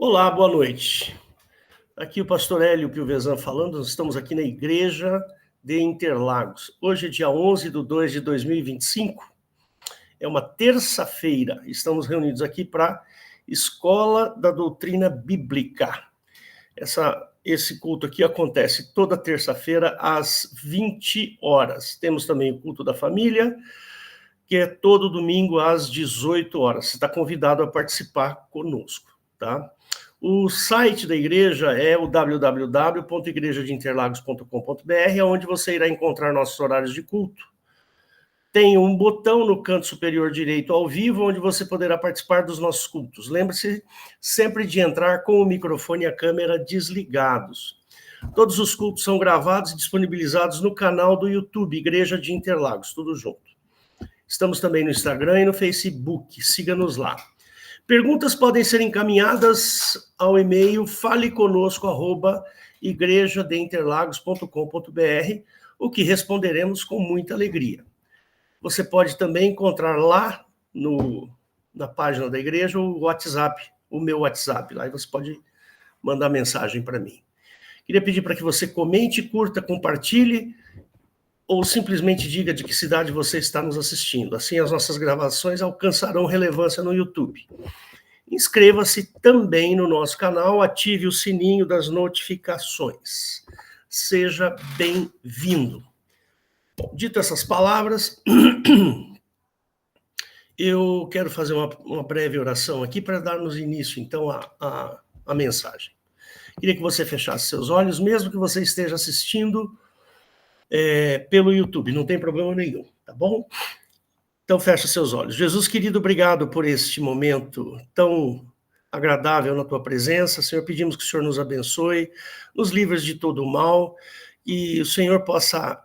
Olá, boa noite. Aqui o pastor Hélio Piovesan falando, nós estamos aqui na Igreja de Interlagos. Hoje é dia 11 de 2 de 2025, é uma terça-feira. Estamos reunidos aqui para Escola da Doutrina Bíblica. Esse culto aqui acontece toda terça-feira às 20 horas. Temos também o culto da família, que é todo domingo às 18 horas. Você está convidado a participar conosco, tá? O site da igreja é o www.igrejadeinterlagos.com.br, onde você irá encontrar nossos horários de culto. Tem um botão no canto superior direito ao vivo, onde você poderá participar dos nossos cultos. Lembre-se sempre de entrar com o microfone e a câmera desligados. Todos os cultos são gravados e disponibilizados no canal do YouTube, Igreja de Interlagos, tudo junto. Estamos também no Instagram e no Facebook, siga-nos lá. Perguntas podem ser encaminhadas ao e-mail faleconosco@igrejadeinterlagos.com.br, o que responderemos com muita alegria. Você pode também encontrar lá na página da igreja o WhatsApp, o meu WhatsApp, lá e você pode mandar mensagem para mim. Queria pedir para que você comente, curta, compartilhe, ou simplesmente diga de que cidade você está nos assistindo. Assim, as nossas gravações alcançarão relevância no YouTube. Inscreva-se também no nosso canal, ative o sininho das notificações. Seja bem-vindo. Bom, dito essas palavras, eu quero fazer uma breve oração aqui para darmos início, então, à mensagem. Queria que você fechasse seus olhos, mesmo que você esteja assistindo pelo YouTube, não tem problema nenhum, tá bom? Então, fecha seus olhos. Jesus querido, obrigado por este momento tão agradável na tua presença. Senhor, pedimos que o Senhor nos abençoe, nos livre de todo o mal, e o Senhor possa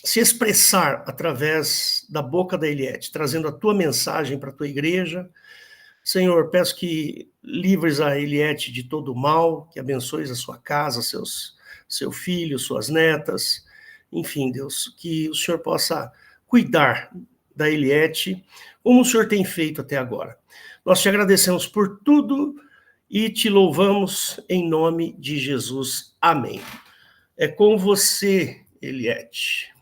se expressar através da boca da Eliette, trazendo a tua mensagem para a tua igreja. Senhor, peço que livres a Eliette de todo o mal, que abençoes a sua casa, seu filho, suas netas, enfim, Deus, que o Senhor possa cuidar da Eliette, como o Senhor tem feito até agora. Nós te agradecemos por tudo e te louvamos em nome de Jesus. Amém. É com você, Eliette.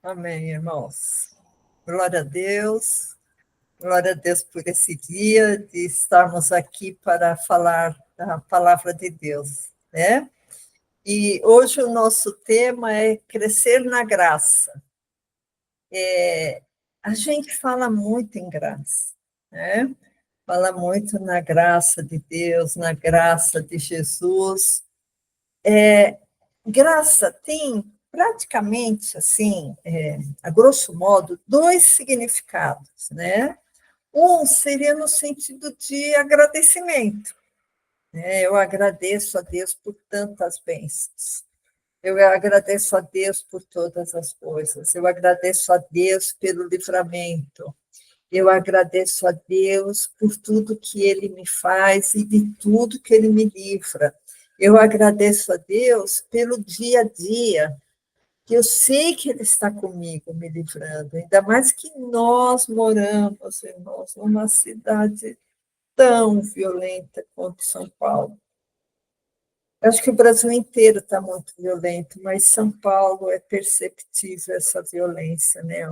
Amém, irmãos. Glória a Deus por esse dia de estarmos aqui para falar da palavra de Deus, né? E hoje o nosso tema é crescer na graça. A gente fala muito em graça, né? Fala muito na graça de Deus, na graça de Jesus. Graça tem praticamente, assim, a grosso modo, dois significados, né? Um seria no sentido de agradecimento, né? Eu agradeço a Deus por tantas bênçãos. Eu agradeço a Deus por todas as coisas. Eu agradeço a Deus pelo livramento. Eu agradeço a Deus por tudo que Ele me faz e de tudo que Ele me livra. Eu agradeço a Deus pelo dia a dia, que eu sei que Ele está comigo, me livrando. Ainda mais que nós moramos, irmãos, numa cidade tão violenta quanto São Paulo. Acho que o Brasil inteiro está muito violento, mas São Paulo é perceptível essa violência, né?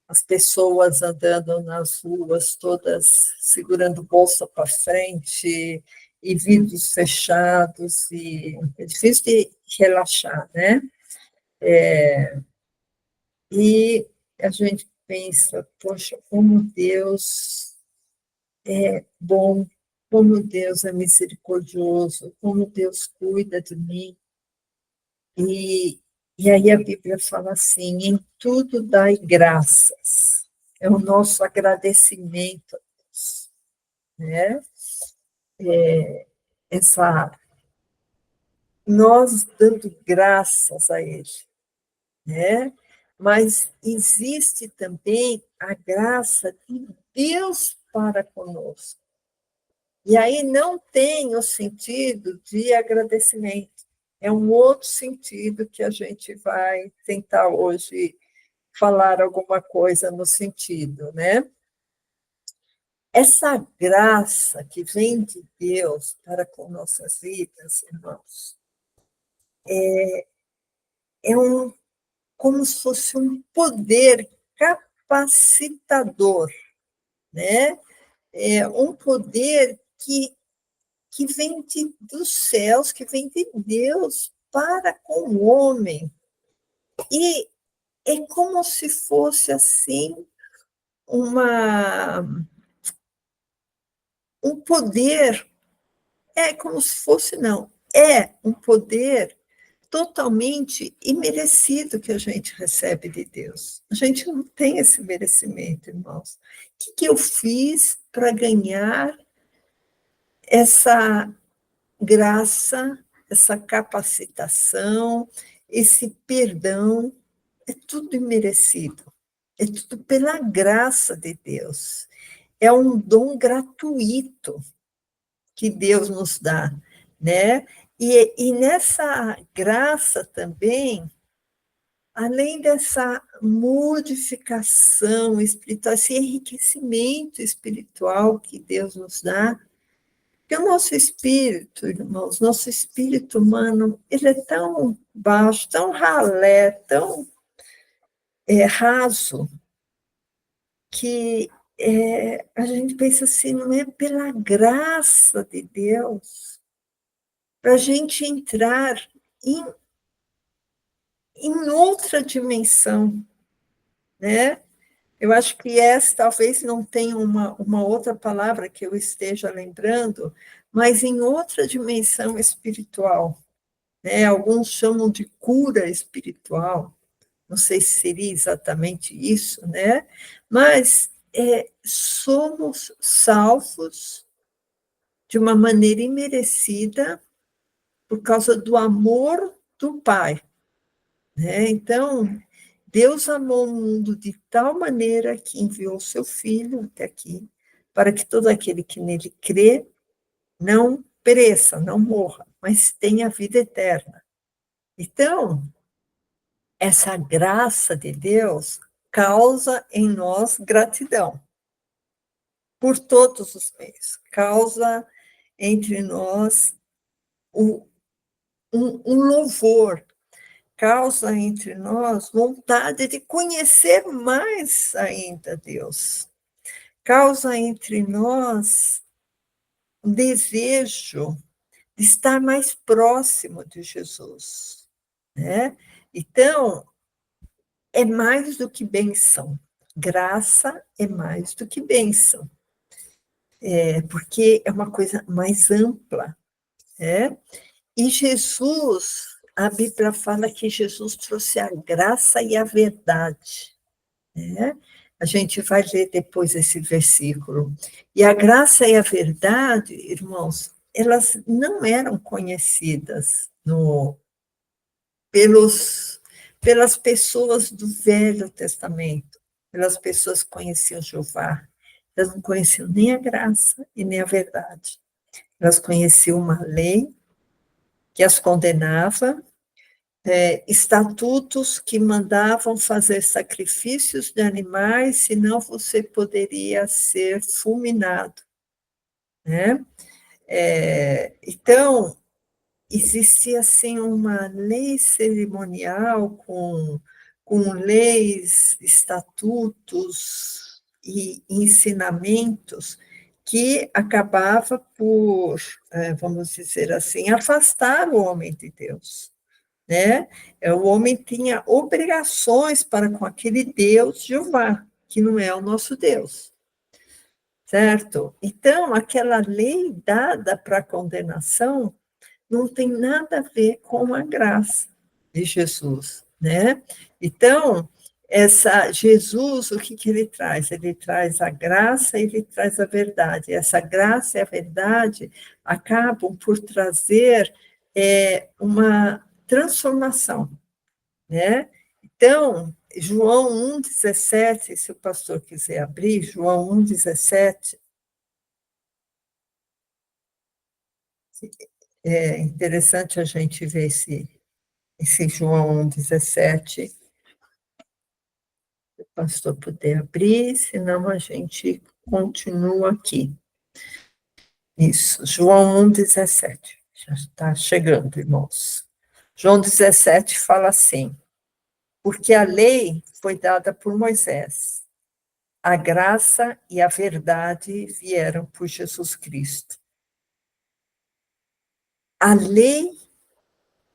As pessoas andando nas ruas, todas segurando bolsa para frente, e vidros fechados, e é difícil de relaxar, né? E a gente pensa, poxa, como Deus é bom, como Deus é misericordioso, como Deus cuida de mim. E aí a Bíblia fala assim, em tudo dai graças. É o nosso agradecimento a Deus, né? Nós dando graças a Ele, né? Mas existe também a graça de Deus para conosco. E aí não tem o sentido de agradecimento. É um outro sentido que a gente vai tentar hoje falar alguma coisa no sentido, né? essa graça que vem de Deus para com nossas vidas, irmãos, é como se fosse um poder capacitador, né? É um poder que vem dos céus, que vem de Deus para com o homem. E é como se fosse, assim, um poder, é como se fosse, não, é um poder totalmente imerecido que a gente recebe de Deus. A gente não tem esse merecimento, irmãos. O que eu fiz para ganhar essa graça, essa capacitação, esse perdão? É tudo imerecido. É tudo pela graça de Deus. É um dom gratuito que Deus nos dá, né? E nessa graça também, além dessa modificação espiritual, esse enriquecimento espiritual que Deus nos dá, porque o nosso espírito, irmãos, nosso espírito humano, ele é tão baixo, tão ralé, tão raso, que a gente pensa assim, não é pela graça de Deus, para a gente entrar em, em outra dimensão, né? Eu acho que essa talvez não tenha uma outra palavra que eu esteja lembrando, mas em outra dimensão espiritual, né? Alguns chamam de cura espiritual, não sei se seria exatamente isso, né? Mas somos salvos de uma maneira imerecida por causa do amor do Pai, né? Então, Deus amou o mundo de tal maneira que enviou seu Filho até aqui, para que todo aquele que nele crê não pereça, não morra, mas tenha vida eterna. Então, essa graça de Deus causa em nós gratidão, por todos os meios. Causa entre nós um louvor, causa entre nós vontade de conhecer mais ainda Deus, causa entre nós um desejo de estar mais próximo de Jesus, né? Então, é mais do que bênção. Graça é mais do que bênção. Porque é uma coisa mais ampla, né? E Jesus, a Bíblia fala que Jesus trouxe a graça e a verdade, né? A gente vai ler depois esse versículo. E a graça e a verdade, irmãos, elas não eram conhecidas pelas pessoas do Velho Testamento, pelas pessoas que conheciam Jeová. Elas não conheciam nem a graça e nem a verdade. Elas conheciam uma lei que as condenava, estatutos que mandavam fazer sacrifícios de animais, senão você poderia ser fulminado, né? Então, existia assim uma lei cerimonial com leis, estatutos e ensinamentos que acabava por, vamos dizer assim, afastar o homem de Deus, né? O homem tinha obrigações para com aquele Deus Jeová, que não é o nosso Deus, certo? Então, aquela lei dada para condenação não tem nada a ver com a graça de Jesus, né? Então, Jesus, o que ele traz? Ele traz a graça, ele traz a verdade. Essa graça e a verdade acabam por trazer uma transformação, né? Então, João 1,17, se o pastor quiser abrir, João 1,17, é interessante a gente ver esse João 1,17, se o pastor puder abrir, senão a gente continua aqui. Isso, João 1,17. Já está chegando, irmãos. João 17 fala assim: porque a lei foi dada por Moisés, a graça e a verdade vieram por Jesus Cristo. A lei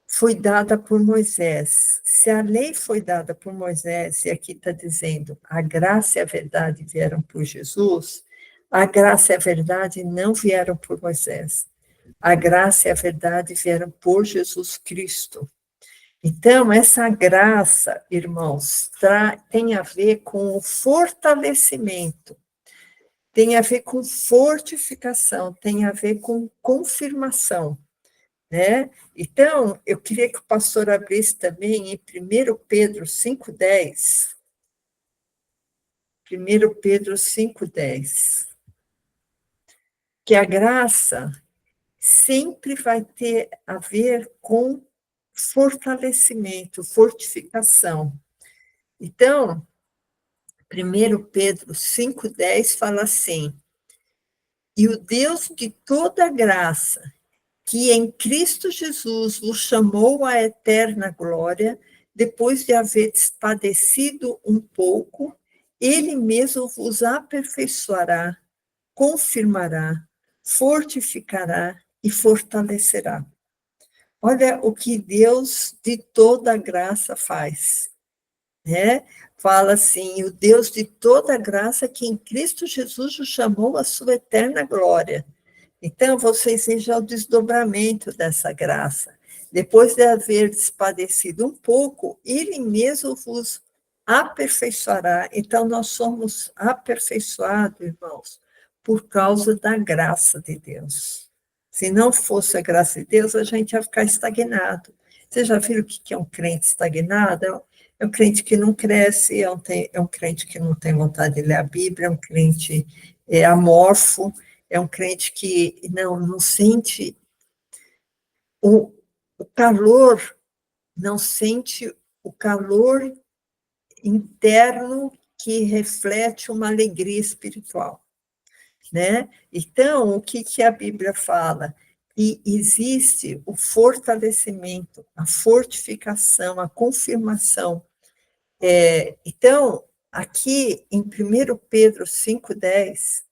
foi dada por Moisés. Se a lei foi dada por Moisés, e aqui está dizendo, a graça e a verdade vieram por Jesus, a graça e a verdade não vieram por Moisés. A graça e a verdade vieram por Jesus Cristo. Então, essa graça, irmãos, tem a ver com o fortalecimento, tem a ver com fortificação, tem a ver com confirmação, né? Então, eu queria que o pastor abrisse também em 1 Pedro 5,10. 1 Pedro 5,10. Que a graça sempre vai ter a ver com fortalecimento, fortificação. Então, 1 Pedro 5,10 fala assim: e o Deus de toda graça, que em Cristo Jesus vos chamou à eterna glória, depois de haver padecido um pouco, ele mesmo vos aperfeiçoará, confirmará, fortificará e fortalecerá. Olha o que Deus de toda graça faz, né? Fala assim, o Deus de toda graça que em Cristo Jesus o chamou à sua eterna glória. Então, vocês vejam o desdobramento dessa graça. Depois de haver padecido um pouco, ele mesmo vos aperfeiçoará. Então, nós somos aperfeiçoados, irmãos, por causa da graça de Deus. Se não fosse a graça de Deus, a gente ia ficar estagnado. Vocês já viram o que é um crente estagnado? É um crente que não cresce, é um crente que não tem vontade de ler a Bíblia, é um crente amorfo, é um crente que não sente o calor, não sente o calor interno que reflete uma alegria espiritual, né? Então, o que a Bíblia fala? E existe o fortalecimento, a fortificação, a confirmação. Então, aqui em 1 Pedro 5,10,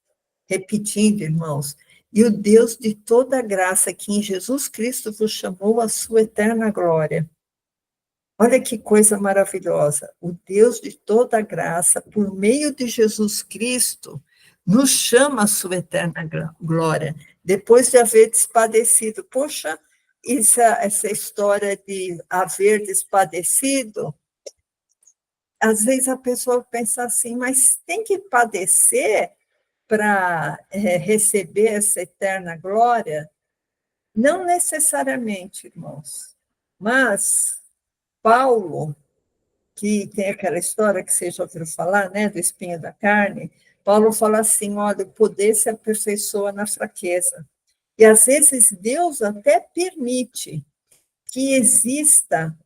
repetindo, irmãos, e o Deus de toda graça, que em Jesus Cristo vos chamou à sua eterna glória. Olha que coisa maravilhosa. O Deus de toda graça, por meio de Jesus Cristo, nos chama à sua eterna glória, depois de haver despadecido. Poxa, essa história de haver despadecido, às vezes a pessoa pensa assim, mas tem que padecer para receber essa eterna glória? Não necessariamente, irmãos. Mas Paulo, que tem aquela história que vocês já ouviram falar, né, do espinho da carne, Paulo fala assim, olha, o poder se aperfeiçoa na fraqueza. E às vezes Deus até permite que exista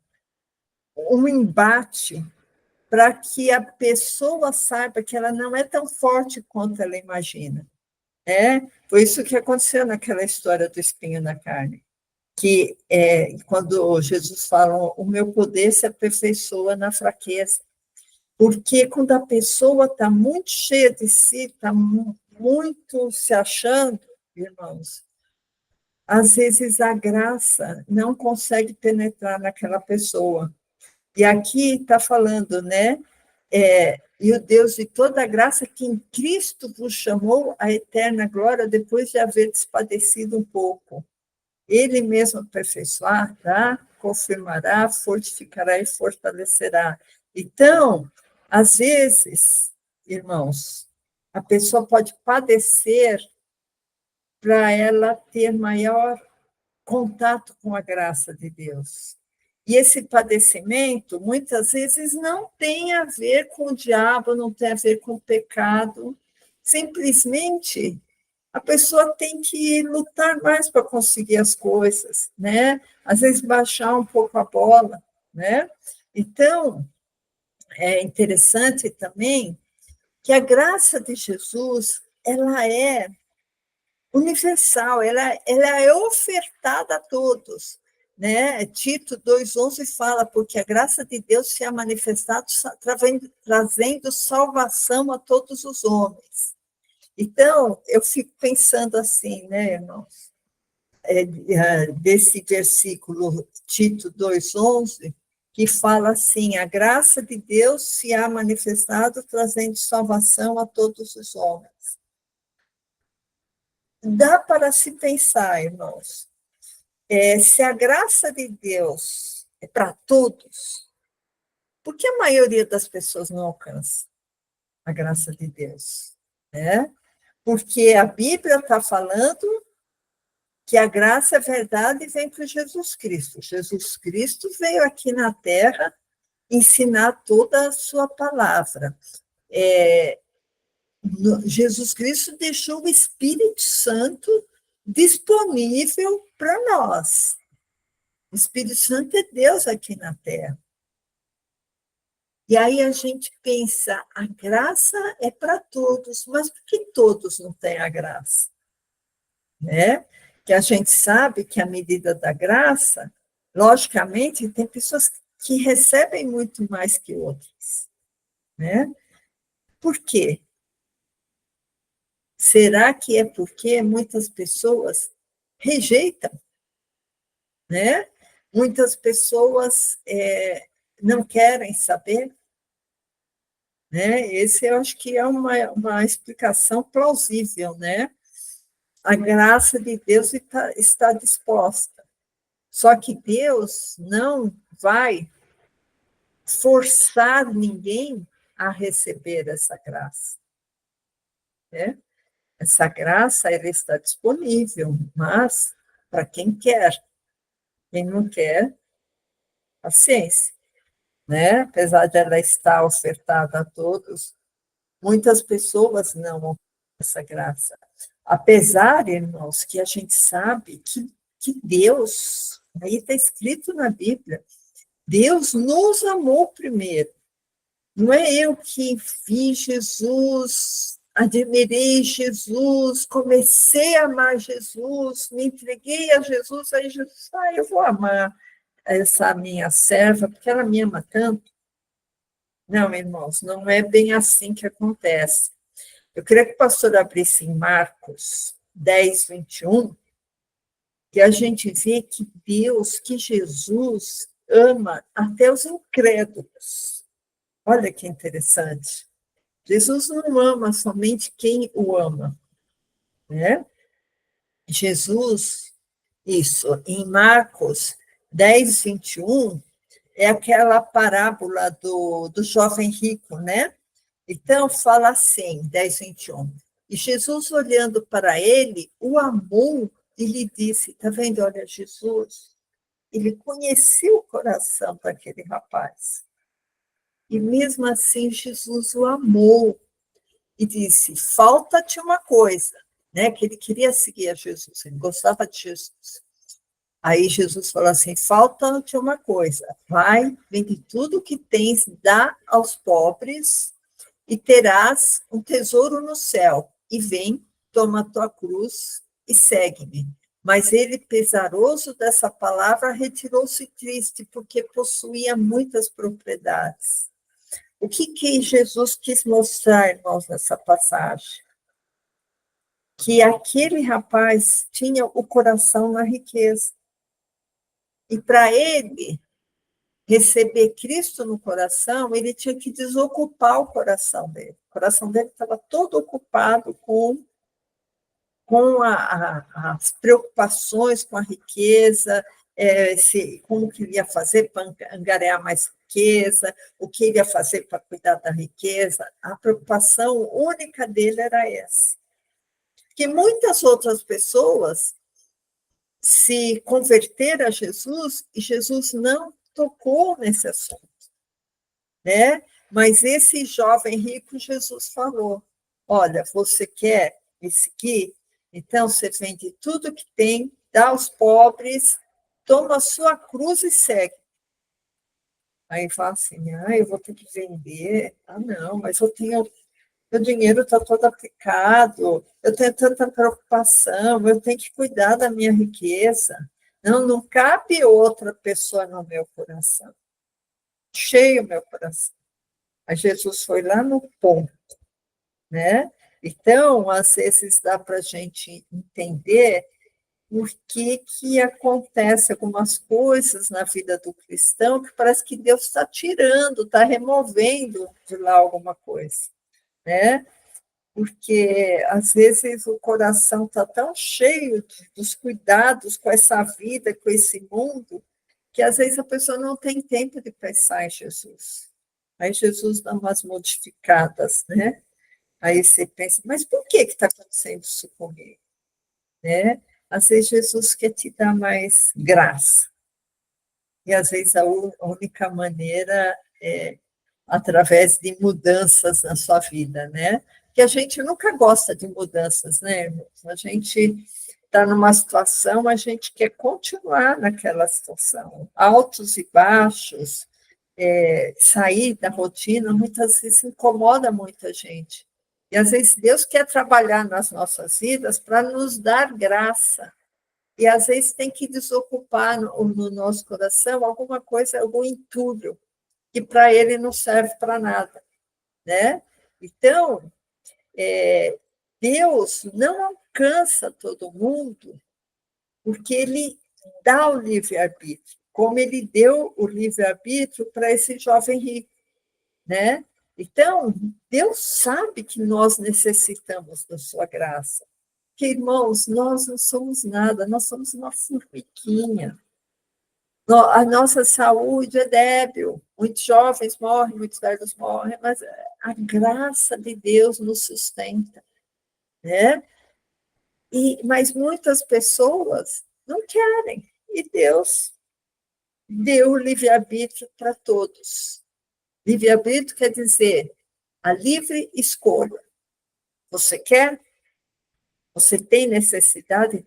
um embate para que a pessoa saiba que ela não é tão forte quanto ela imagina. Foi isso que aconteceu naquela história do espinho na carne, que quando Jesus fala, o meu poder se aperfeiçoa na fraqueza, porque quando a pessoa está muito cheia de si, está muito se achando, irmãos, às vezes a graça não consegue penetrar naquela pessoa. E aqui está falando, né? E o Deus de toda graça que em Cristo vos chamou à eterna glória depois de haver despadecido um pouco. Ele mesmo aperfeiçoará, confirmará, fortificará e fortalecerá. Então, às vezes, irmãos, a pessoa pode padecer para ela ter maior contato com a graça de Deus. E esse padecimento, muitas vezes, não tem a ver com o diabo, não tem a ver com o pecado. Simplesmente, a pessoa tem que lutar mais para conseguir as coisas, né? Às vezes, baixar um pouco a bola, né? Então, é interessante também que a graça de Jesus, ela é universal, ela é ofertada a todos. Né? Tito 2,11 fala, porque a graça de Deus se é manifestado trazendo salvação a todos os homens. Então, eu fico pensando assim, né, irmãos, desse versículo, Tito 2,11, que fala assim, a graça de Deus se há manifestado trazendo salvação a todos os homens. Dá para se pensar, irmãos, se a graça de Deus é para todos, por que a maioria das pessoas não alcança a graça de Deus? Né? Porque a Bíblia está falando que a graça é verdade e vem por Jesus Cristo. Jesus Cristo veio aqui na Terra ensinar toda a sua palavra. Jesus Cristo deixou o Espírito Santo disponível para nós. O Espírito Santo é Deus aqui na Terra. E aí a gente pensa, a graça é para todos, mas por que todos não têm a graça? Né? Que a gente sabe que a medida da graça, logicamente, tem pessoas que recebem muito mais que outras. Né? Por quê? Será que é porque muitas pessoas rejeitam? Né? Muitas pessoas não querem saber? Né? Esse eu acho que é uma explicação plausível, né? A graça de Deus está disposta. Só que Deus não vai forçar ninguém a receber essa graça. Né? Essa graça ela está disponível, mas para quem quer. Quem não quer, paciência. Né? Apesar de ela estar ofertada a todos, muitas pessoas não vão ter essa graça. Apesar, irmãos, que a gente sabe que Deus, aí está escrito na Bíblia, Deus nos amou primeiro. Não é eu que vi Jesus, admirei Jesus, comecei a amar Jesus, me entreguei a Jesus, aí Jesus, eu vou amar essa minha serva, porque ela me ama tanto. Não, irmãos, não é bem assim que acontece. Eu queria que o pastor abrisse em Marcos 10, 21, que a gente vê que Deus, que Jesus ama até os incrédulos. Olha que interessante. Jesus não ama somente quem o ama, né? Jesus, isso, em Marcos 10, 21, é aquela parábola do jovem rico, né? Então, fala assim, 10, 21. E Jesus, olhando para ele, o amou e lhe disse, está vendo, olha, Jesus, ele conheceu o coração daquele rapaz. E mesmo assim, Jesus o amou e disse, falta-te uma coisa, né? Que ele queria seguir a Jesus, ele gostava de Jesus. Aí Jesus falou assim, falta-te uma coisa, vai, vende tudo que tens, dá aos pobres, e terás um tesouro no céu, e vem, toma a tua cruz e segue-me. Mas ele, pesaroso dessa palavra, retirou-se triste, porque possuía muitas propriedades. O que Jesus quis mostrar, irmãos, nessa passagem? Que aquele rapaz tinha o coração na riqueza. E para ele receber Cristo no coração, ele tinha que desocupar o coração dele. O coração dele estava todo ocupado com as preocupações com a riqueza, como que ele ia fazer para angariar mais riqueza, o que ele ia fazer para cuidar da riqueza. A preocupação única dele era essa. Que muitas outras pessoas se converteram a Jesus e Jesus não tocou nesse assunto, né? Mas esse jovem rico, Jesus falou, olha, você quer me seguir? Então, você vende tudo que tem, dá aos pobres, toma a sua cruz e segue. Aí fala assim, eu vou ter que vender. Não, mas eu tenho meu dinheiro está todo aplicado, eu tenho tanta preocupação, eu tenho que cuidar da minha riqueza. Não cabe outra pessoa no meu coração. Cheio o meu coração. Mas Jesus foi lá no ponto, né? Então, às vezes dá para a gente entender por que acontece algumas coisas na vida do cristão que parece que Deus está tirando, está removendo de lá alguma coisa, né? Porque, às vezes, o coração está tão cheio dos cuidados com essa vida, com esse mundo, que, às vezes, a pessoa não tem tempo de pensar em Jesus. Aí Jesus dá umas modificadas, né? Aí você pensa, mas por que está acontecendo isso comigo? Né? Às vezes Jesus quer te dar mais graça. E às vezes a única maneira é através de mudanças na sua vida, né? Que a gente nunca gosta de mudanças, né, irmãos? A gente está numa situação, a gente quer continuar naquela situação. Altos e baixos, sair da rotina, muitas vezes incomoda muita gente. E às vezes Deus quer trabalhar nas nossas vidas para nos dar graça. E às vezes tem que desocupar no nosso coração alguma coisa, algum entulho, que para ele não serve para nada, né? Então, Deus não alcança todo mundo porque ele dá o livre-arbítrio, como ele deu o livre-arbítrio para esse jovem rico, né? Então, Deus sabe que nós necessitamos da sua graça. Que, irmãos, nós não somos nada, nós somos uma formiguinha. A nossa saúde é débil, muitos jovens morrem, muitos velhos morrem, mas a graça de Deus nos sustenta, né? Mas muitas pessoas não querem, e Deus deu o livre-arbítrio para todos. Livre-arbítrio quer dizer a livre escolha. Você quer? Você tem necessidade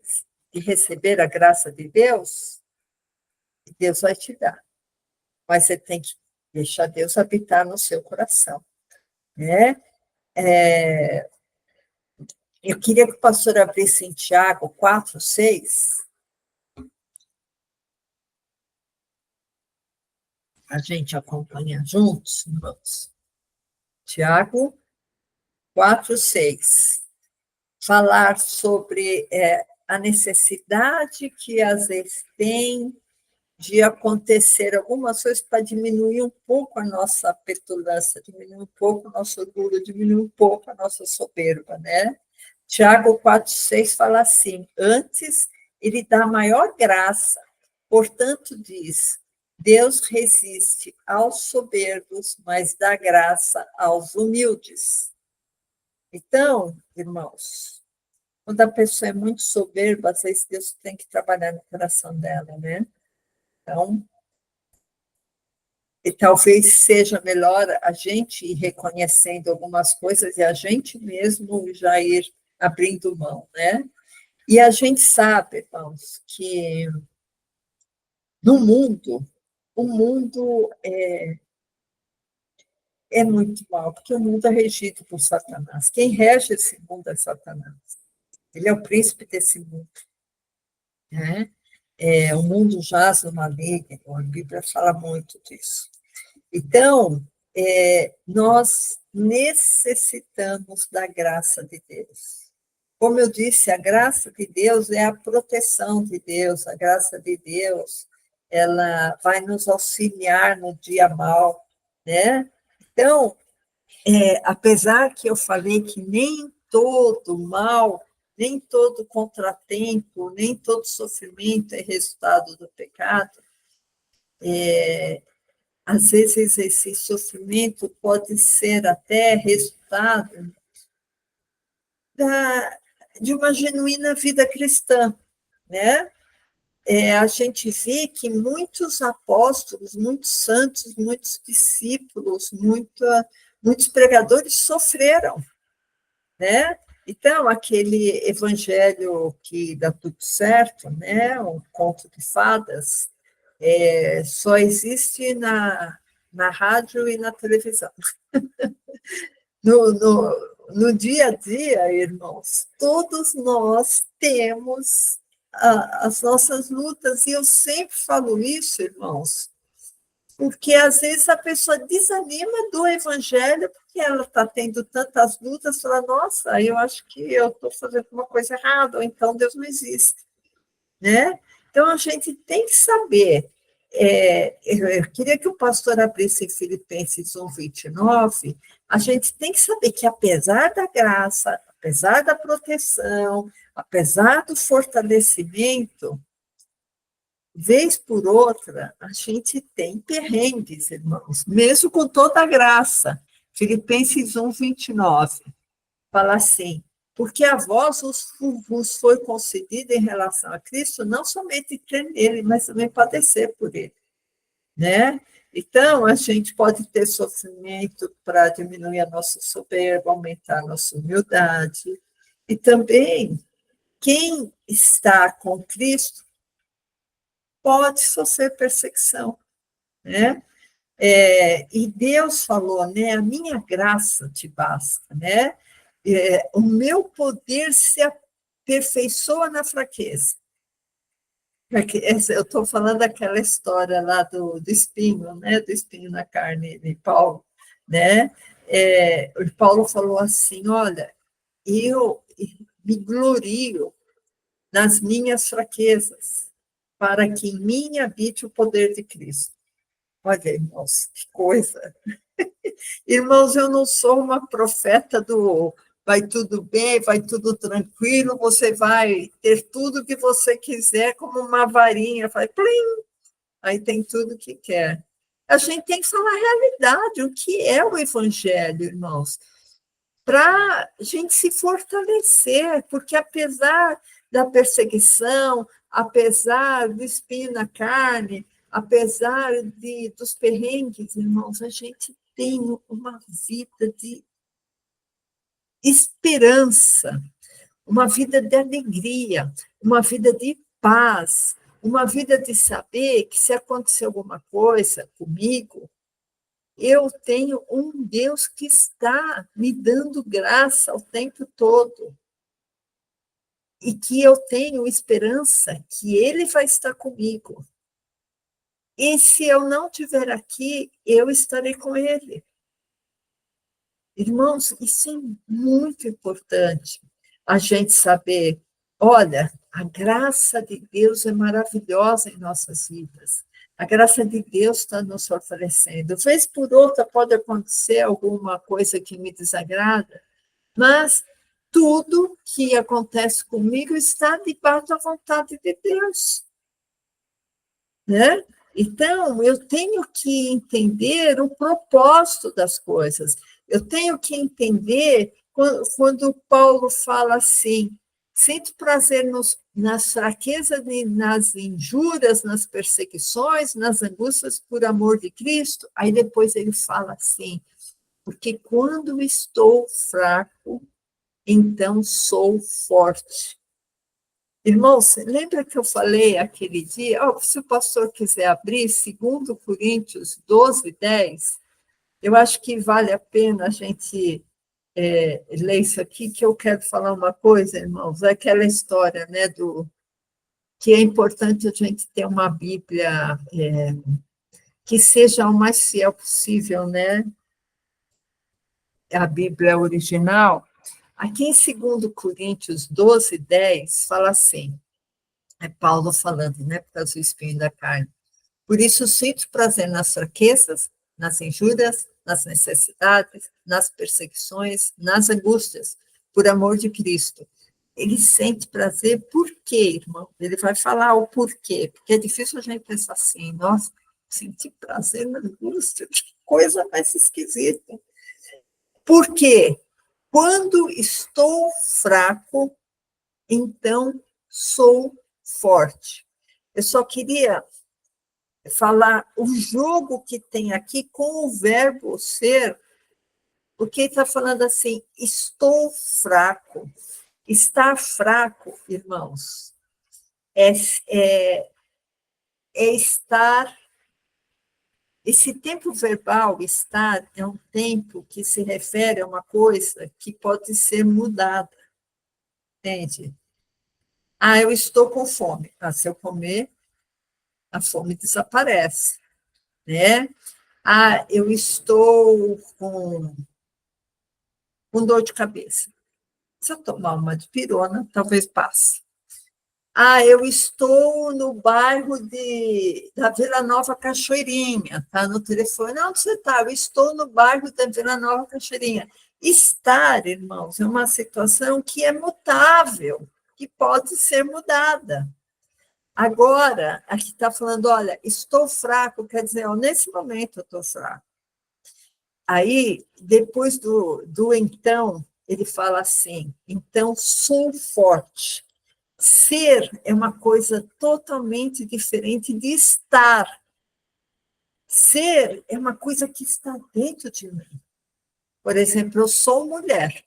de receber a graça de Deus? Deus vai te dar. Mas você tem que deixar Deus habitar no seu coração, né? Eu queria que o pastor abrisse em Tiago 4:6. A gente acompanha juntos, irmãos. Tiago 4:6. Falar sobre a necessidade que às vezes tem de acontecer algumas coisas para diminuir um pouco a nossa petulância, diminuir um pouco o nosso orgulho, diminuir um pouco a nossa soberba, né? Tiago 4:6 fala assim: antes ele dá maior graça, portanto diz, Deus resiste aos soberbos, mas dá graça aos humildes. Então, irmãos, quando a pessoa é muito soberba, às vezes Deus tem que trabalhar no coração dela, né? Então, e talvez seja melhor a gente ir reconhecendo algumas coisas e a gente mesmo já ir abrindo mão, né? E a gente sabe, irmãos, que no mundo, o mundo é muito mal, porque o mundo é regido por Satanás. Quem rege esse mundo é Satanás. Ele é o príncipe desse mundo, né? O mundo jaz no maligno, a Bíblia fala muito disso. Então, nós necessitamos da graça de Deus. Como eu disse, a graça de Deus é a proteção de Deus, a graça de Deus, ela vai nos auxiliar no dia mal, né? Então, apesar que eu falei que nem todo mal, nem todo contratempo, nem todo sofrimento é resultado do pecado, às vezes esse sofrimento pode ser até resultado de uma genuína vida cristã, né? A gente vê que muitos apóstolos, muitos santos, muitos discípulos, muitos pregadores sofreram, né? Então, aquele evangelho que dá tudo certo, né? Um conto de fadas, só existe na rádio e na televisão. no dia a dia, irmãos, todos nós temos as nossas lutas, e eu sempre falo isso, irmãos, porque às vezes a pessoa desanima do evangelho, porque ela está tendo tantas lutas, fala, nossa, eu acho que eu estou fazendo uma coisa errada, ou então Deus não existe, né? Então, a gente tem que saber, eu queria que o pastor abrisse Filipenses 1:29, a gente tem que saber que, apesar da graça, apesar da proteção, apesar do fortalecimento, vez por outra, a gente tem perrengues, irmãos, mesmo com toda a graça. Filipenses 1:29 fala assim, porque a vós vos foi concedida em relação a Cristo, não somente crer nele, mas também padecer por ele, né? Então, a gente pode ter sofrimento para diminuir a nossa soberba, aumentar a nossa humildade, e também, quem está com Cristo pode sofrer perseguição, né? E Deus falou, né? A minha graça te basta, né? O meu poder se aperfeiçoa na fraqueza. Eu estou falando daquela história lá do espinho, né? Do espinho na carne de Paulo, né? O Paulo falou assim, olha, eu me glorio nas minhas fraquezas, para que em mim habite o poder de Cristo. Olha, irmãos, que coisa. Irmãos, eu não sou uma profeta do vai tudo bem, vai tudo tranquilo, você vai ter tudo que você quiser, como uma varinha, vai plim, aí tem tudo que quer. A gente tem que falar a realidade, o que é o evangelho, irmãos, para a gente se fortalecer, porque apesar da perseguição, apesar do espinho na carne, apesar dos perrengues, irmãos, a gente tem uma vida de esperança, uma vida de alegria, uma vida de paz, uma vida de saber que se acontecer alguma coisa comigo, eu tenho um Deus que está me dando graça o tempo todo. E que eu tenho esperança que Ele vai estar comigo. E se eu não estiver aqui, eu estarei com Ele. Irmãos, isso é muito importante, a gente saber, olha, a graça de Deus é maravilhosa em nossas vidas. A graça de Deus está nos fortalecendo. Vez por outra pode acontecer alguma coisa que me desagrada, mas tudo que acontece comigo está debaixo da vontade de Deus, né? Então, eu tenho que entender o propósito das coisas. Eu tenho que entender quando Paulo fala assim, sinto prazer nas fraquezas, nas injúrias, nas perseguições, nas angústias por amor de Cristo. Aí depois ele fala assim, porque quando estou fraco, então sou forte. Irmãos, lembra que eu falei aquele dia? Se o pastor quiser abrir, 2 Coríntios 12:10, eu acho que vale a pena a gente ler isso aqui, que eu quero falar uma coisa, irmãos, é aquela história, né, que é importante a gente ter uma Bíblia que seja o mais fiel possível, né? A Bíblia original. Aqui em 2 Coríntios 12:10, fala assim, é Paulo falando, né, por causa do espinho da carne. Por isso, sinto prazer nas fraquezas, nas injúrias, nas necessidades, nas perseguições, nas angústias, por amor de Cristo. Ele sente prazer por quê, irmão? Ele vai falar o porquê, porque é difícil a gente pensar assim, nossa, sentir prazer na angústia, que coisa mais esquisita. Por quê? Quando estou fraco, então sou forte. Eu só queria falar o jogo que tem aqui com o verbo ser, porque ele está falando assim, estou fraco. Estar fraco, irmãos, é estar esse tempo verbal, estar, é um tempo que se refere a uma coisa que pode ser mudada, entende? Ah, eu estou com fome. Ah, se eu comer, a fome desaparece, né? Ah, eu estou com dor de cabeça. Se eu tomar uma dipirona, talvez passe. Ah, eu estou no bairro da Vila Nova Cachoeirinha, tá no telefone. Onde você está? Eu estou no bairro da Vila Nova Cachoeirinha. Estar, irmãos, é uma situação que é mutável, que pode ser mudada. Agora, aqui está falando, olha, estou fraco, quer dizer, ó, nesse momento eu estou fraco. Aí, depois do então, ele fala assim, então sou forte. Ser é uma coisa totalmente diferente de estar. Ser é uma coisa que está dentro de mim. Por exemplo, eu sou mulher.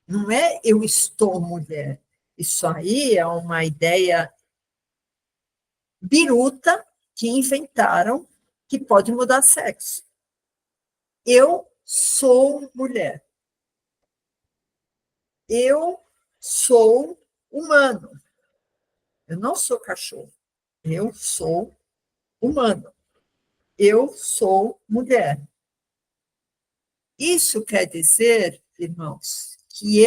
Não é eu estou mulher. Isso aí é uma ideia biruta que inventaram que pode mudar sexo. Eu sou mulher. Eu sou humano. Eu não sou cachorro. Eu sou humano. Eu sou mulher. Isso quer dizer, irmãos, que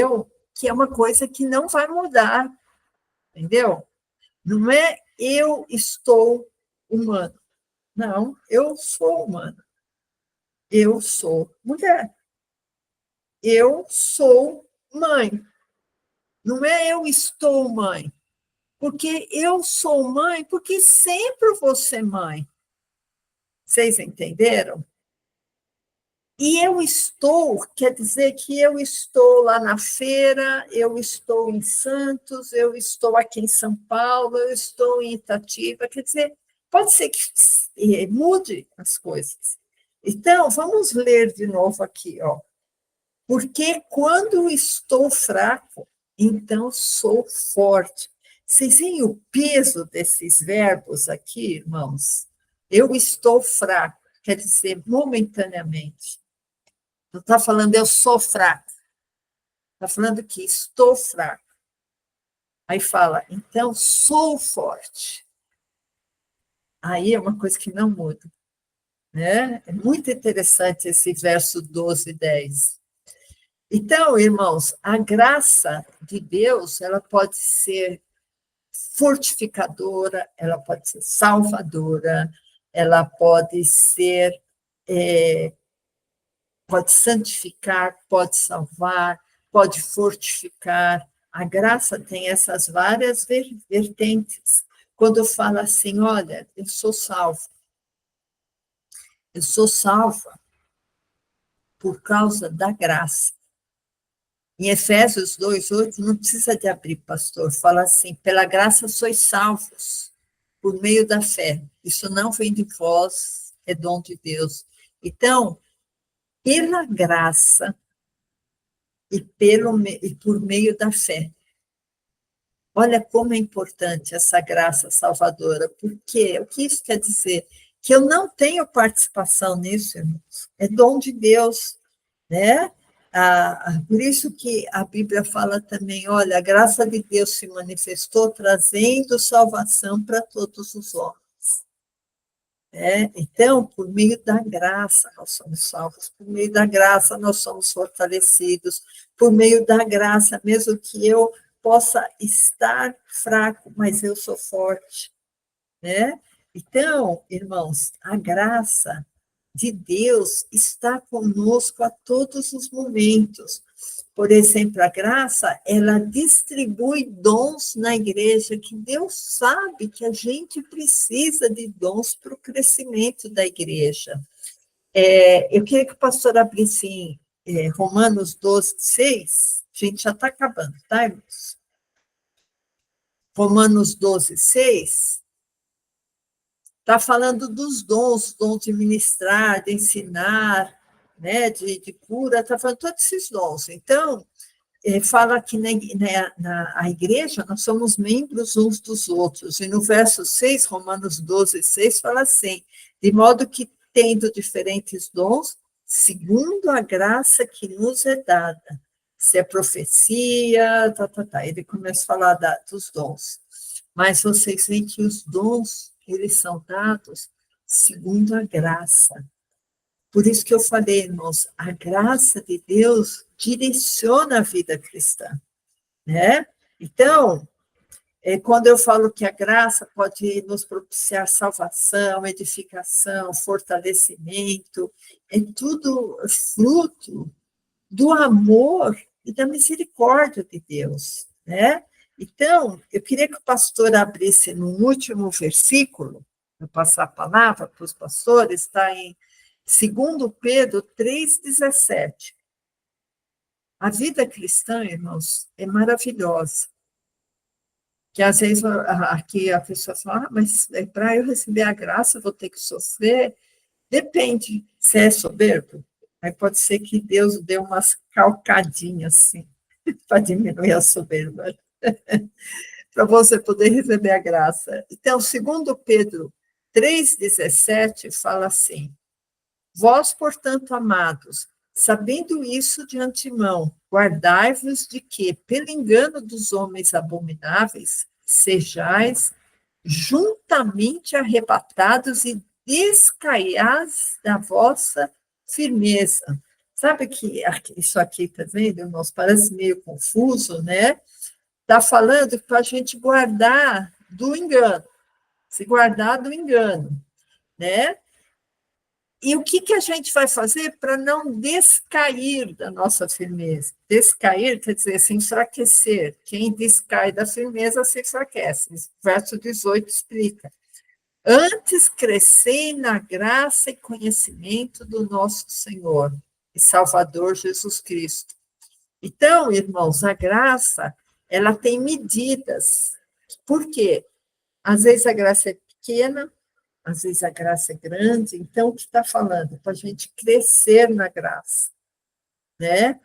é uma coisa que não vai mudar, entendeu? Não é eu estou humano. Não, eu sou humano. Eu sou mulher. Eu sou mãe. Não é eu estou mãe. Porque eu sou mãe, porque sempre vou ser mãe. Vocês entenderam? E eu estou, quer dizer que eu estou lá na feira, eu estou em Santos, eu estou aqui em São Paulo, eu estou em Itatiba, quer dizer, pode ser que mude as coisas. Então, vamos ler de novo aqui, ó. Porque quando estou fraco, então sou forte. Vocês veem o peso desses verbos aqui, irmãos? Eu estou fraco, quer dizer, momentaneamente. Não está falando eu sou fraco. Está falando que estou fraco. Aí fala, então sou forte. Aí é uma coisa que não muda. Né? É muito interessante esse verso 12 e 10. Então, irmãos, a graça de Deus, ela pode ser fortificadora, ela pode ser salvadora, ela pode ser, pode santificar, pode salvar, pode fortificar. A graça tem essas várias vertentes. Quando fala assim, olha, eu sou salva por causa da graça. Em Efésios 2:8, não precisa de abrir, pastor, fala assim, pela graça sois salvos, por meio da fé. Isso não vem de vós, é dom de Deus. Então, pela graça e por meio da fé. Olha como é importante essa graça salvadora, porque o que isso quer dizer? Que eu não tenho participação nisso, irmãos. É dom de Deus, né? Por isso que a Bíblia fala também, olha, a graça de Deus se manifestou trazendo salvação para todos os homens. Então, por meio da graça, nós somos salvos, por meio da graça, nós somos fortalecidos, por meio da graça, mesmo que eu possa estar fraco, mas eu sou forte, né? Então, irmãos, a graça de Deus está conosco a todos os momentos. Por exemplo, a graça, ela distribui dons na igreja, que Deus sabe que a gente precisa de dons para o crescimento da igreja. Eu queria que o pastor abrisse Romanos 12:6. A gente já está acabando, tá, irmãos? Romanos 12:6. Está falando dos dons de ministrar, de ensinar, né, de cura, está falando todos esses dons. Então, fala que a igreja, nós somos membros uns dos outros, e no verso 6, Romanos 12, 6, fala assim, de modo que, tendo diferentes dons, segundo a graça que nos é dada, se é profecia, ele começa a falar dos dons, mas vocês veem que os dons, eles são dados segundo a graça. Por isso que eu falei, irmãos, a graça de Deus direciona a vida cristã, né? Então, quando eu falo que a graça pode nos propiciar salvação, edificação, fortalecimento, é tudo fruto do amor e da misericórdia de Deus, né? Então, eu queria que o pastor abrisse no último versículo, vou passar a palavra para os pastores, está em 2 Pedro 3,17. A vida cristã, irmãos, é maravilhosa. Que às vezes aqui a pessoa fala, mas para eu receber a graça eu vou ter que sofrer. Depende, se é soberbo, aí pode ser que Deus dê umas calcadinhas assim, para diminuir a soberba, para você poder receber a graça. Então, 2 Pedro 3,17 fala assim, vós, portanto, amados, sabendo isso de antemão, guardai-vos de que, pelo engano dos homens abomináveis, sejais juntamente arrebatados e descaiais da vossa firmeza. Sabe que isso aqui, tá vendo, irmãos? Parece meio confuso, né? Está falando para a gente guardar do engano, se guardar do engano, né? E o que a gente vai fazer para não descair da nossa firmeza? Descair quer dizer se enfraquecer. Quem descai da firmeza se enfraquece. Verso 18 explica. Antes crescei na graça e conhecimento do nosso Senhor e Salvador Jesus Cristo. Então, irmãos, a graça, ela tem medidas. Por quê? Às vezes a graça é pequena, às vezes a graça é grande, então o que está falando? Para a gente crescer na graça, né?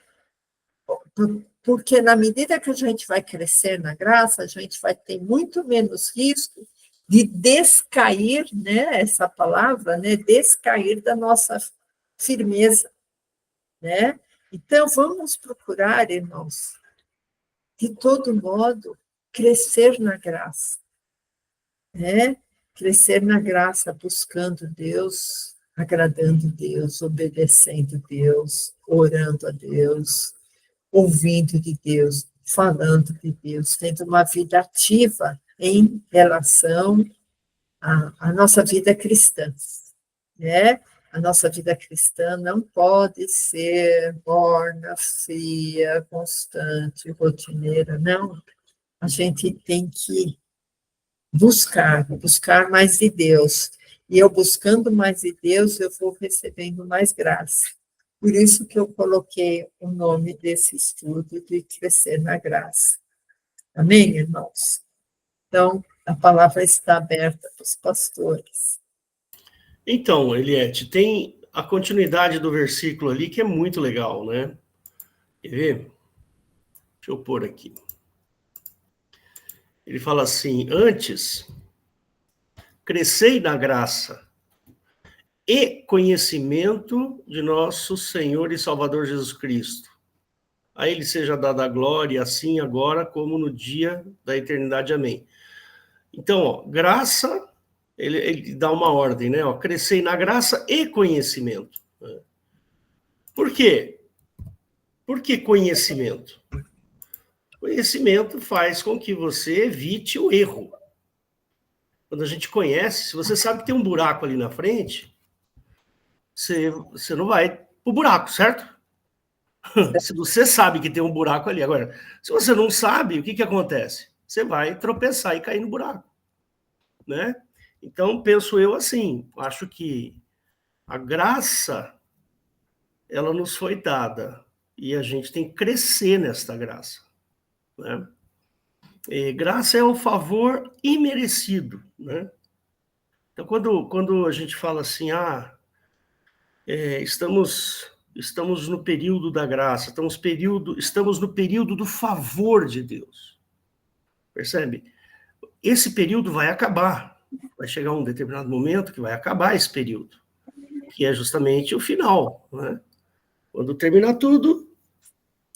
Porque na medida que a gente vai crescer na graça, a gente vai ter muito menos risco de descair, né? Essa palavra, né? Descair da nossa firmeza, né? Então, vamos procurar, irmãos, de todo modo, crescer na graça, né? Crescer na graça, buscando Deus, agradando Deus, obedecendo Deus, orando a Deus, ouvindo de Deus, falando de Deus, tendo uma vida ativa em relação à nossa vida cristã, né? A nossa vida cristã não pode ser morna, fria, constante, rotineira, não. A gente tem que buscar mais de Deus. E eu buscando mais de Deus, eu vou recebendo mais graça. Por isso que eu coloquei o nome desse estudo de crescer na graça. Amém, irmãos? Então, a palavra está aberta para os pastores. Então, Eliette, tem a continuidade do versículo ali que é muito legal, né? Quer ver? Deixa eu pôr aqui. Ele fala assim, antes, crescei na graça e conhecimento de nosso Senhor e Salvador Jesus Cristo. A ele seja dada a glória, assim agora como no dia da eternidade. Amém. Então, ó, graça, ele dá uma ordem, né? Ó, crescei na graça e conhecimento. Por quê? Por que conhecimento? Conhecimento faz com que você evite o erro. Quando a gente conhece, se você sabe que tem um buraco ali na frente, você não vai para o buraco, certo? Se você sabe que tem um buraco ali. Agora, se você não sabe, o que acontece? Você vai tropeçar e cair no buraco, né? Então, penso eu assim, acho que a graça, ela nos foi dada, e a gente tem que crescer nesta graça, né? E graça é um favor imerecido, né? Então, quando a gente fala assim, estamos estamos no período da graça, estamos no período do favor de Deus. Percebe? Esse período vai acabar. Vai chegar um determinado momento que vai acabar esse período, que é justamente o final, né? Quando terminar tudo,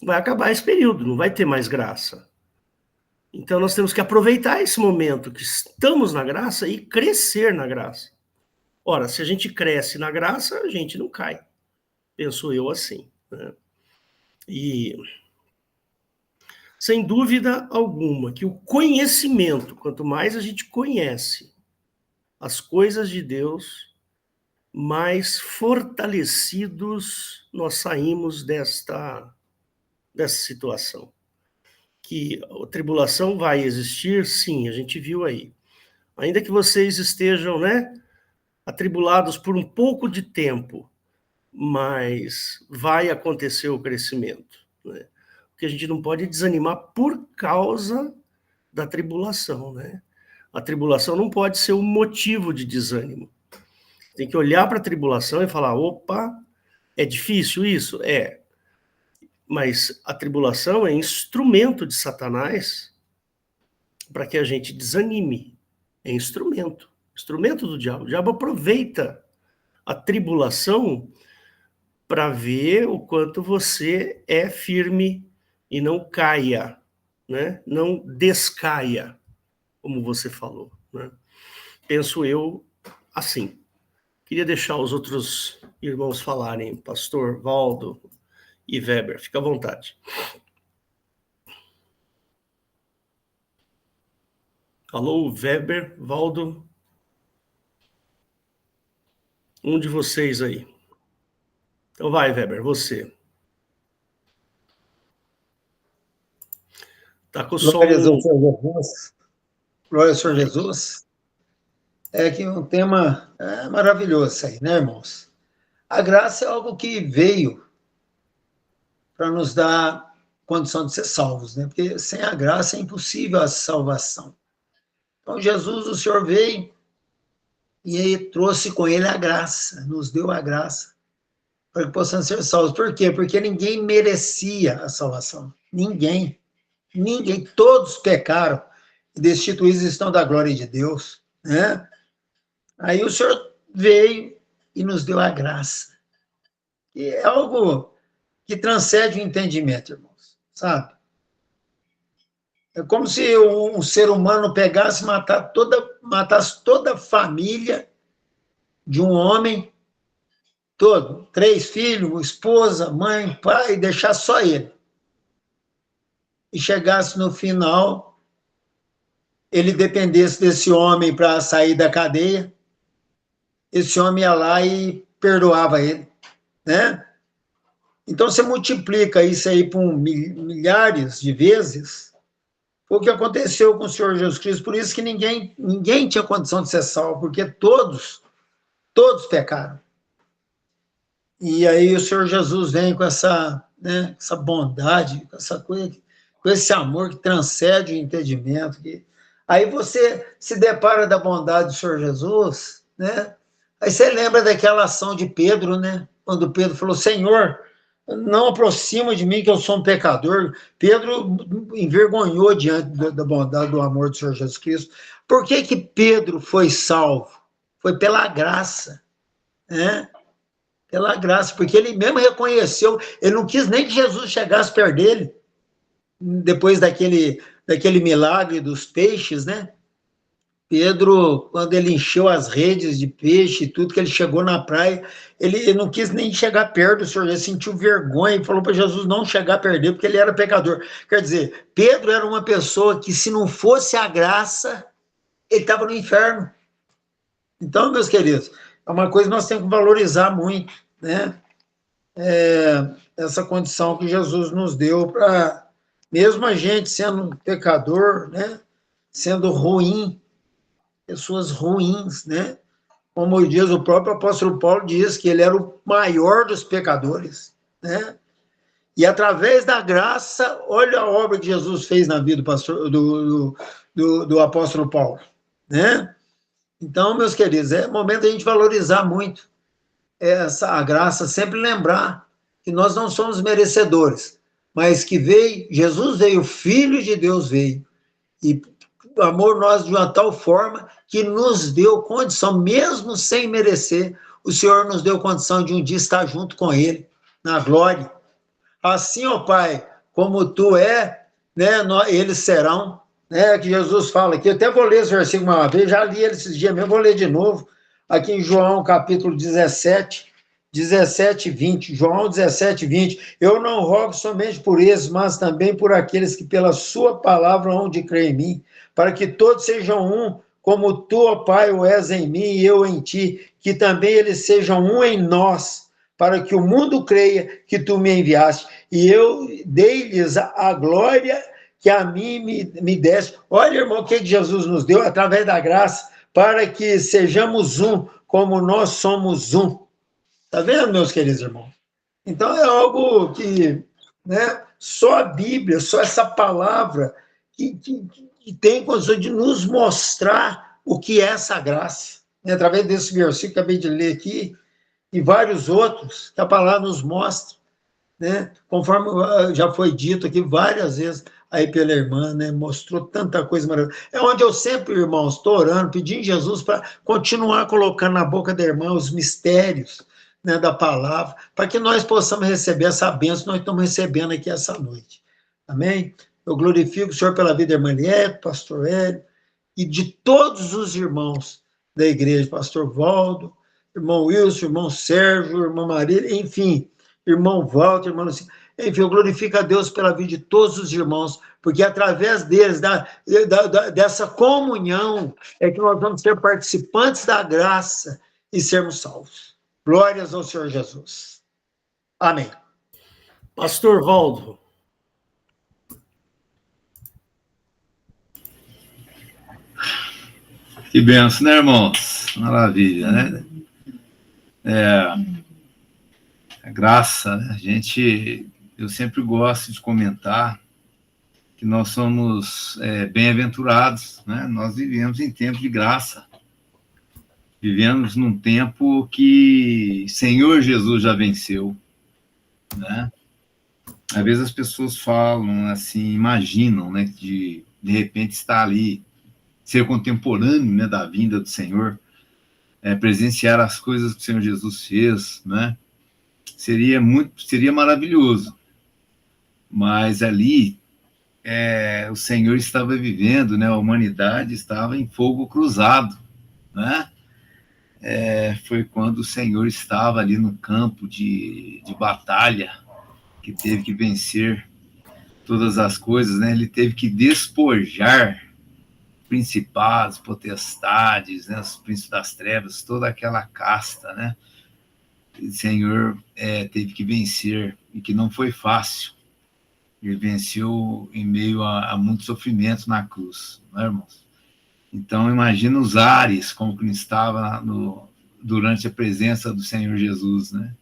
vai acabar esse período, não vai ter mais graça. Então, nós temos que aproveitar esse momento que estamos na graça e crescer na graça. Ora, se a gente cresce na graça, a gente não cai. Penso eu assim, né? E, sem dúvida alguma, que o conhecimento, quanto mais a gente conhece as coisas de Deus, mais fortalecidos nós saímos dessa situação. Que a tribulação vai existir, sim, a gente viu aí. Ainda que vocês estejam, né, atribulados por um pouco de tempo, mas vai acontecer o crescimento, né? Porque a gente não pode desanimar por causa da tribulação, né? A tribulação não pode ser um motivo de desânimo. Tem que olhar para a tribulação e falar, opa, é difícil isso? É. Mas a tribulação é instrumento de Satanás para que a gente desanime. É instrumento do diabo. O diabo aproveita a tribulação para ver o quanto você é firme e não caia, né? Não descaia, como você falou, né? Penso eu assim. Queria deixar os outros irmãos falarem, pastor Valdo e Weber. Fica à vontade. Alô, Weber, Valdo? Um de vocês aí. Então vai, Weber, você. Tá com o som... Glórias ao Senhor Jesus. Glória ao Senhor Jesus. É que um tema maravilhoso aí, né, irmãos? A graça é algo que veio para nos dar condição de ser salvos, né? Porque sem a graça é impossível a salvação. Então, Jesus, o Senhor veio e aí trouxe com ele a graça, nos deu a graça para que possamos ser salvos. Por quê? Porque ninguém merecia a salvação. Ninguém, todos pecaram e destituídos estão da glória de Deus, né? Aí o Senhor veio e nos deu a graça. E é algo que transcende o entendimento, irmãos, sabe? É como se um ser humano pegasse e matasse toda a família de um homem todo, 3 filhos, esposa, mãe, pai, e deixar só ele. E chegasse no final, ele dependesse desse homem para sair da cadeia, esse homem ia lá e perdoava ele, né? Então, você multiplica isso aí por milhares de vezes, foi o que aconteceu com o Senhor Jesus Cristo, por isso que ninguém tinha condição de ser salvo, porque todos pecaram. E aí o Senhor Jesus vem com essa, né, essa bondade, com essa coisa, com esse amor que transcende o entendimento. Aí você se depara da bondade do Senhor Jesus, né? Aí você lembra daquela ação de Pedro, né? Quando Pedro falou, Senhor, não aproxima de mim que eu sou um pecador. Pedro envergonhou diante da bondade, do amor do Senhor Jesus Cristo. Por que Pedro foi salvo? Foi pela graça, né? Pela graça, porque ele mesmo reconheceu, ele não quis nem que Jesus chegasse perto dele, depois daquele milagre dos peixes, né? Pedro, quando ele encheu as redes de peixe e tudo, que ele chegou na praia, ele não quis nem chegar perto do Senhor, ele sentiu vergonha e falou para Jesus não chegar perto dele, porque ele era pecador. Quer dizer, Pedro era uma pessoa que, se não fosse a graça, ele estava no inferno. Então, meus queridos, é uma coisa que nós temos que valorizar muito, né? Essa condição que Jesus nos deu para, mesmo a gente sendo um pecador, né? Sendo ruim, pessoas ruins, né? Como diz o próprio apóstolo Paulo, diz que ele era o maior dos pecadores, né? E através da graça, olha a obra que Jesus fez na vida do apóstolo Paulo, né? Então, meus queridos, é momento de a gente valorizar muito a graça, sempre lembrar que nós não somos merecedores, mas que veio, Jesus veio, o Filho de Deus veio, e amor nós de uma tal forma que nos deu condição, mesmo sem merecer, o Senhor nos deu condição de um dia estar junto com Ele, na glória. Assim, ó Pai, como Tu é, né, eles serão, né, que Jesus fala aqui, eu até vou ler esse versículo uma vez, já li ele esses dias mesmo, vou ler de novo, aqui em João, capítulo 17 e 20, João 17, 20, eu não rogo somente por esses, mas também por aqueles que pela sua palavra hão de crer em mim, para que todos sejam um, como tu, ó Pai, o és em mim e eu em ti, que também eles sejam um em nós, para que o mundo creia que tu me enviaste, e eu dei-lhes a glória que a mim me deste. Olha, irmão, o que Jesus nos deu através da graça, para que sejamos um, como nós somos um. Está vendo, meus queridos irmãos? Então, é algo que, né, só a Bíblia, só essa palavra que tem condição de nos mostrar o que é essa graça. Através desse versículo que acabei de ler aqui, e vários outros, que a palavra nos mostra, né? Conforme já foi dito aqui várias vezes aí pela irmã, né? Mostrou tanta coisa maravilhosa. É onde eu sempre, irmãos, estou orando, pedindo a Jesus para continuar colocando na boca da irmã os mistérios, né, da palavra, para que nós possamos receber essa bênção que nós estamos recebendo aqui essa noite. Amém? Eu glorifico o Senhor pela vida da irmã Eliette, pastor Hélio, e de todos os irmãos da igreja, pastor Valdo, irmão Wilson, irmão Sérgio, irmã Marília, enfim, irmão Walter, irmão Luciano, enfim, eu glorifico a Deus pela vida de todos os irmãos, porque através deles, dessa comunhão, é que nós vamos ser participantes da graça e sermos salvos. Glórias ao Senhor Jesus. Amém. Pastor Valdo. Que benção, né, irmãos? Maravilha, né? A graça, né? Eu sempre gosto de comentar que nós somos bem-aventurados, né? Nós vivemos em tempo de graça. Vivemos num tempo que Senhor Jesus já venceu, né? Às vezes as pessoas falam assim, imaginam, né, que de repente está ali, ser contemporâneo, né, da vinda do Senhor, presenciar as coisas que o Senhor Jesus fez, né? Seria maravilhoso. Mas ali o Senhor estava vivendo, né? A humanidade estava em fogo cruzado, né? Foi quando o Senhor estava ali no campo de batalha, que teve que vencer todas as coisas, né? Ele teve que despojar principados, potestades, né? Os príncipes das trevas, toda aquela casta, né? O Senhor teve que vencer, e que não foi fácil. Ele venceu em meio a muito sofrimento na cruz, né, irmãos? Então, imagina os ares, como que estava durante a presença do Senhor Jesus, né?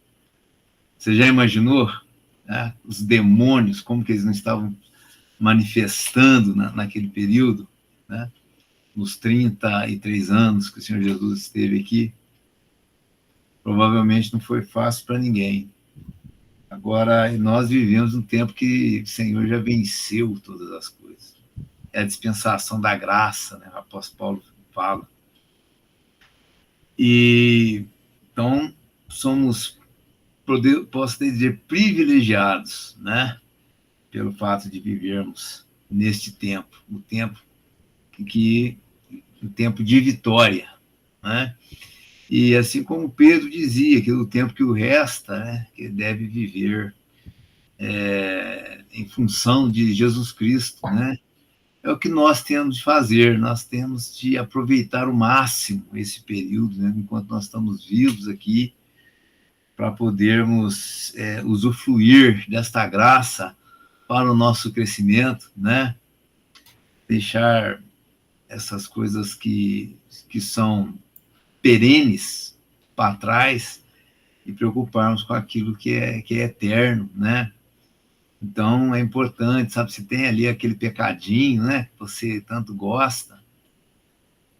Você já imaginou, né, os demônios, como que eles não estavam manifestando naquele período, né? Nos 33 anos que o Senhor Jesus esteve aqui? Provavelmente não foi fácil para ninguém. Agora, nós vivemos um tempo que o Senhor já venceu todas as coisas. É a dispensação da graça, né? O apóstolo Paulo fala. E, então, somos, posso dizer, privilegiados, né? Pelo fato de vivermos neste tempo, um tempo de vitória, né? E assim como Pedro dizia, que o tempo que o resta, né, que deve viver em função de Jesus Cristo, né? É o que nós temos de fazer, nós temos de aproveitar o máximo esse período, né, enquanto nós estamos vivos aqui, para podermos usufruir desta graça para o nosso crescimento, né? Deixar essas coisas que são perenes para trás e preocuparmos com aquilo que é eterno, né? Então, é importante, sabe, se tem ali aquele pecadinho, né, que você tanto gosta,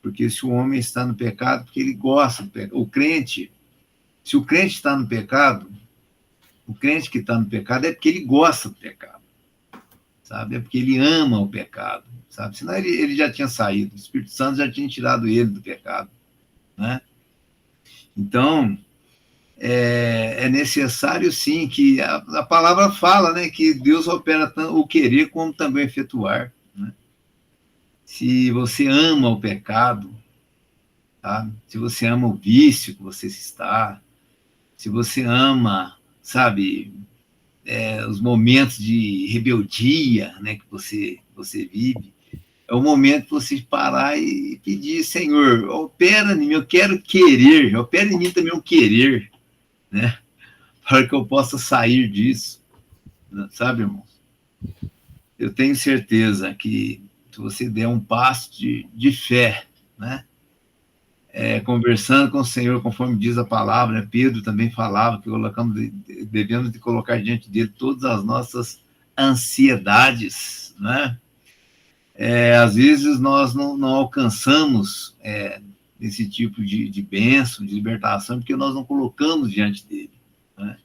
porque se o homem está no pecado, porque ele gosta do pecado. Se o crente está no pecado, O crente que está no pecado é porque ele gosta do pecado, sabe? É porque ele ama o pecado, sabe? Senão ele já tinha saído, o Espírito Santo já tinha tirado ele do pecado, né? Então, é necessário, sim, que a palavra fala, né, que Deus opera tanto o querer como também o efetuar, né? Se você ama o pecado, tá? Se você ama o vício que você está, se você ama, sabe, os momentos de rebeldia, né, que você vive, é o momento de você parar e pedir: Senhor, opera em mim, eu quero querer, opera em mim também o querer, né, para que eu possa sair disso, sabe, irmãos? Eu tenho certeza que se você der um passo de fé, né, conversando com o Senhor, conforme diz a palavra, né? Pedro também falava que devemos de colocar diante dele todas as nossas ansiedades, né? Às vezes nós não alcançamos esse tipo de bênção, de libertação, porque nós não colocamos diante dele, né?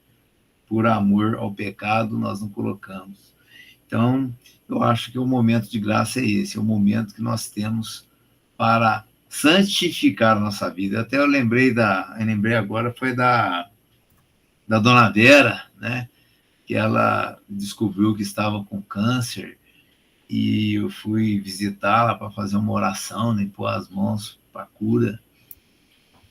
Por amor ao pecado, nós não colocamos. Então, eu acho que o momento de graça é esse, é o momento que nós temos para santificar a nossa vida. Até eu lembrei agora, foi da Dona Vera, né? Que ela descobriu que estava com câncer, e eu fui visitá-la para fazer uma oração, né, pôr as mãos para a cura.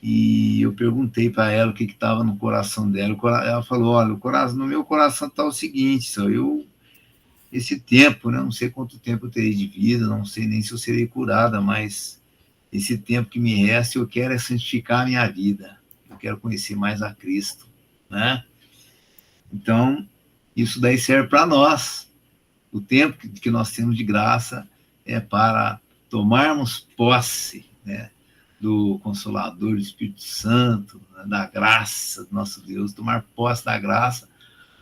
E eu perguntei para ela o que estava no coração dela. Ela falou: olha, no meu coração está o seguinte, esse tempo, né, não sei quanto tempo eu terei de vida, não sei nem se eu serei curada, mas esse tempo que me resta, eu quero santificar a minha vida, eu quero conhecer mais a Cristo, né? Então, isso daí serve para nós. O tempo que nós temos de graça é para tomarmos posse, né, do Consolador, do Espírito Santo, né, da graça do nosso Deus, tomar posse da graça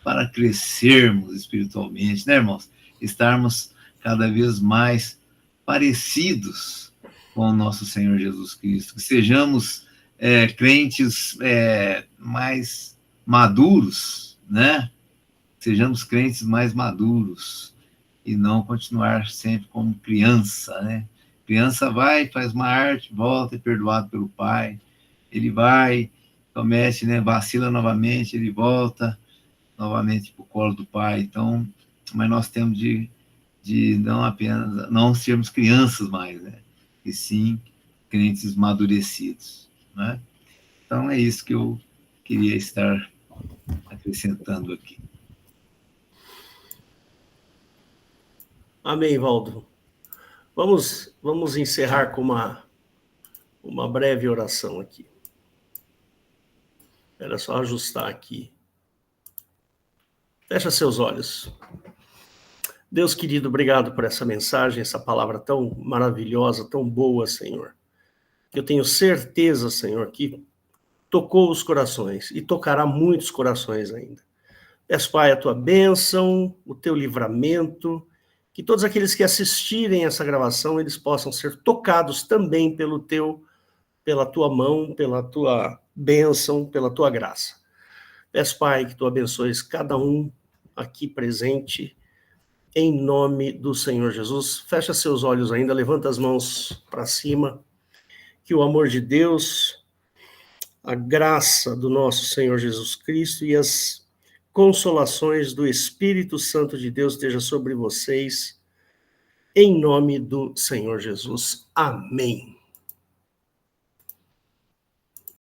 para crescermos espiritualmente, né, irmãos? Estarmos cada vez mais parecidos com o nosso Senhor Jesus Cristo, que sejamos crentes mais maduros, né? Sejamos crentes mais maduros e não continuar sempre como criança, né? Criança vai, faz uma arte, volta, é perdoado pelo pai. Ele vai, comete, né, vacila novamente, ele volta novamente para o colo do pai. Então, mas nós temos de não sermos crianças mais, né? E sim crentes amadurecidos, né? Então é isso que eu queria estar acrescentando aqui. Amém, Valdo. Vamos encerrar com uma breve oração aqui. Era só ajustar aqui. Fecha seus olhos. Deus querido, obrigado por essa mensagem, essa palavra tão maravilhosa, tão boa, Senhor. Eu tenho certeza, Senhor, que tocou os corações e tocará muitos corações ainda. Peço, Pai, a tua bênção, o teu livramento, que todos aqueles que assistirem essa gravação, eles possam ser tocados também pela tua mão, pela tua bênção, pela tua graça. Peço, Pai, que tu abençoes cada um aqui presente, em nome do Senhor Jesus. Fecha seus olhos ainda, levanta as mãos para cima, que o amor de Deus, a graça do nosso Senhor Jesus Cristo e as consolações do Espírito Santo de Deus esteja sobre vocês, em nome do Senhor Jesus. Amém.